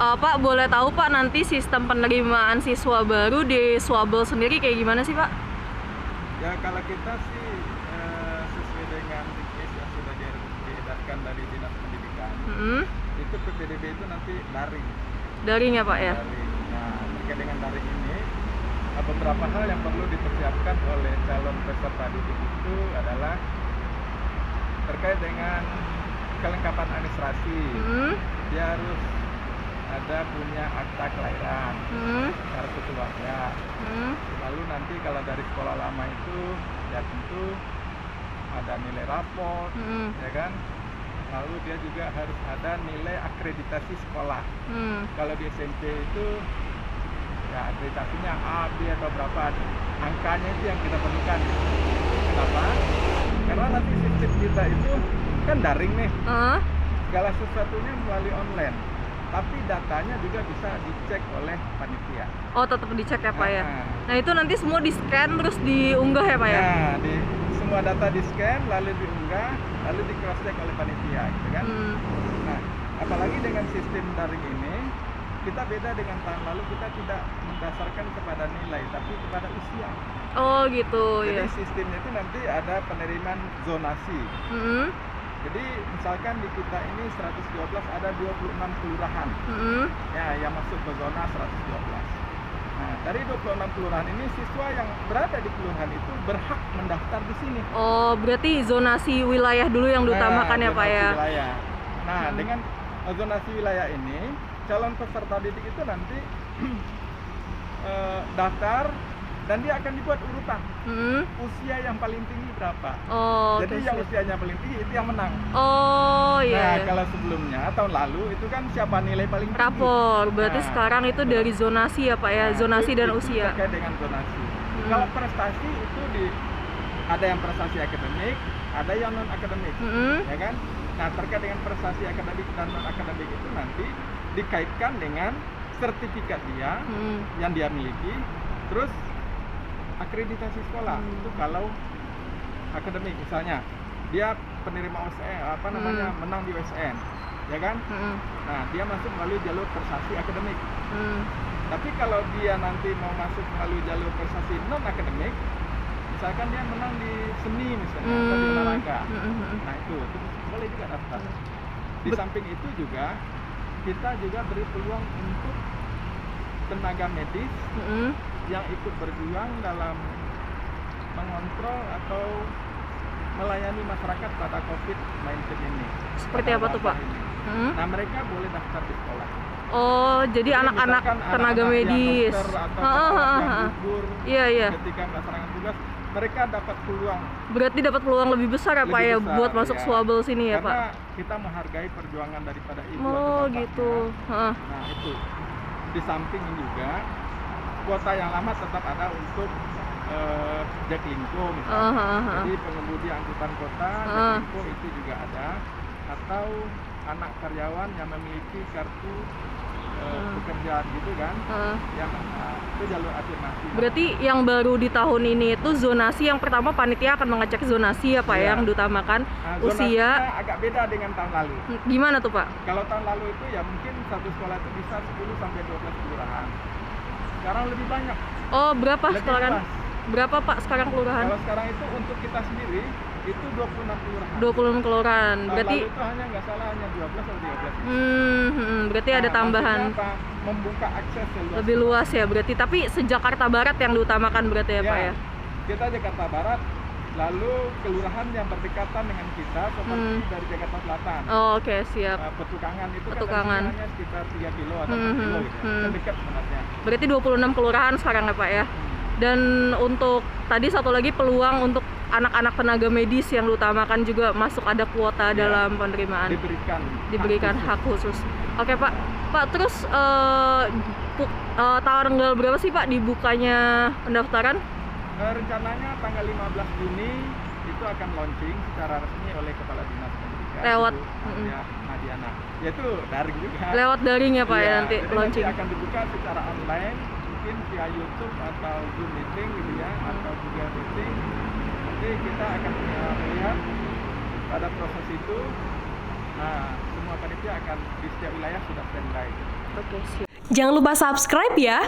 Pak, boleh tahu Pak nanti sistem penerimaan siswa baru di Swabel sendiri kayak gimana sih Pak? Ya kalau kita sih sesuai dengan dikis yang sudah diedarkan dari Dinas Pendidikan, itu PPDB itu nanti daring. Daring ya Pak ya? Daring. Nah, terkait dengan daring ini, beberapa hal yang perlu dipersiapkan oleh calon peserta didik itu adalah terkait dengan kelengkapan administrasi. Dia harus ada punya akta kelahiran, kartu keluarga. Lalu nanti kalau dari sekolah lama itu ya tentu ada nilai raport, ya kan. Lalu dia juga harus ada nilai akreditasi sekolah. Kalau di SMP itu ya akreditasinya A, B atau berapa, angkanya itu yang kita perlukan. Kenapa? Karena nanti sistem kita itu kan daring nih, segala sesuatunya melalui online. Tapi datanya juga bisa dicek oleh panitia. Oh, tetap dicek ya Pak ya? Nah itu nanti semua di-scan terus diunggah ya Pak ya? Nah, semua data di-scan, lalu diunggah, lalu di cross-check oleh panitia gitu kan. Nah, apalagi dengan sistem daring ini, kita beda dengan tahun lalu, kita tidak mendasarkan kepada nilai, tapi kepada usia. Oh gitu. Jadi ya. sistemnya itu nanti ada penerimaan zonasi. Jadi misalkan di kita ini 112 ada 26 kelurahan ya yang masuk ke zona 112. Nah, dari 26 kelurahan ini siswa yang berada di kelurahan itu berhak mendaftar di sini. Oh, berarti zonasi wilayah dulu yang diutamakan ya Pak ya? Wilayah. Nah, dengan zonasi wilayah ini calon peserta didik itu nanti daftar dan dia akan dibuat urutan usia yang paling tinggi berapa. Jadi yang usianya paling tinggi itu yang menang. Nah, kalau sebelumnya tahun lalu itu kan siapa nilai paling tinggi. Rapor, berarti sekarang itu dari zonasi ya Pak ya, zonasi dan usia. Terkait dengan zonasi. Kalau prestasi itu ada yang prestasi akademik, ada yang non akademik, ya kan? Nah, terkait dengan prestasi akademik dan non akademik itu nanti dikaitkan dengan sertifikat dia yang dia miliki, terus akreditasi sekolah. Itu kalau akademik misalnya dia penerima USN, menang di USN, ya kan? Nah, dia masuk melalui jalur prestasi akademik. Tapi kalau dia nanti mau masuk melalui jalur prestasi non akademik, misalkan dia menang di seni misalnya atau di olahraga, nah itu boleh juga daftar. Di samping itu juga kita juga beri peluang untuk tenaga medis yang ikut berjuang dalam mengontrol atau melayani masyarakat pada COVID-19 ini. Seperti apa tuh Pak? Nah, mereka boleh daftar di sekolah. Oh, jadi anak-anak tenaga medis. Yang gugur ketika melaksanakan tugas, mereka dapat peluang. Berarti dapat peluang lebih besar ya Pak ya buat masuk Swabel sini ya Pak? Karena kita menghargai perjuangan daripada ibu atau bapaknya. Gitu. Nah, itu. Di samping juga kuota yang lama tetap ada untuk Jaklingko misalnya. Jadi pengemudi angkutan kota Jaklingko itu juga ada, atau anak karyawan yang memiliki kartu pekerjaan gitu kan, yang itu jalur afirmasi. Berarti yang baru di tahun ini itu zonasi yang pertama panitia akan mengecek zonasi ya Pak yang diutamakan usia. Agak beda dengan tahun lalu. Gimana tuh Pak? Kalau tahun lalu itu ya mungkin satu sekolah itu bisa 10 sampai 12 kelurahan. Sekarang lebih banyak. Oh, berapa sekarang? Berapa Pak sekarang kelurahan? Kalau sekarang itu untuk kita sendiri itu 26 kelurahan. 26 kelurahan. Berarti lalu itu hanya nggak salah hanya 12 atau 13. Berarti ada tambahan. Membuka akses lebih luas ya berarti. Tapi se-Jakarta Barat yang diutamakan berarti ya Pak ya? Kita Jakarta Barat, lalu kelurahan yang berdekatan dengan kita seperti dari Jakarta Selatan. Oke, siap. Petukangan itu kan hanya sekitar 3 kilo atau 4 kilo gitu. Dekat sebenarnya. Berarti 26 kelurahan sekarang ya Pak ya? Dan untuk tadi satu lagi peluang untuk anak-anak tenaga medis yang diutamakan juga masuk ada kuota dalam penerimaan. Diberikan hak khusus. Oke Pak. Pak, terus tanggal berapa sih Pak dibukanya pendaftaran? Rencananya tanggal 15 Juni itu akan launching secara resmi oleh Kepala Dinas Pendidikan. Lewat Madiana. Yaitu daring juga. Lewat daring ya Pak ya nanti launching. Nanti akan dibuka secara online, mungkin via YouTube atau Zoom meeting gitu ya, atau Google Meeting. Nanti kita akan melihat pada proses itu. Nah, semua panitia akan di setiap wilayah sudah standby. Oke, siap. Jangan lupa subscribe ya.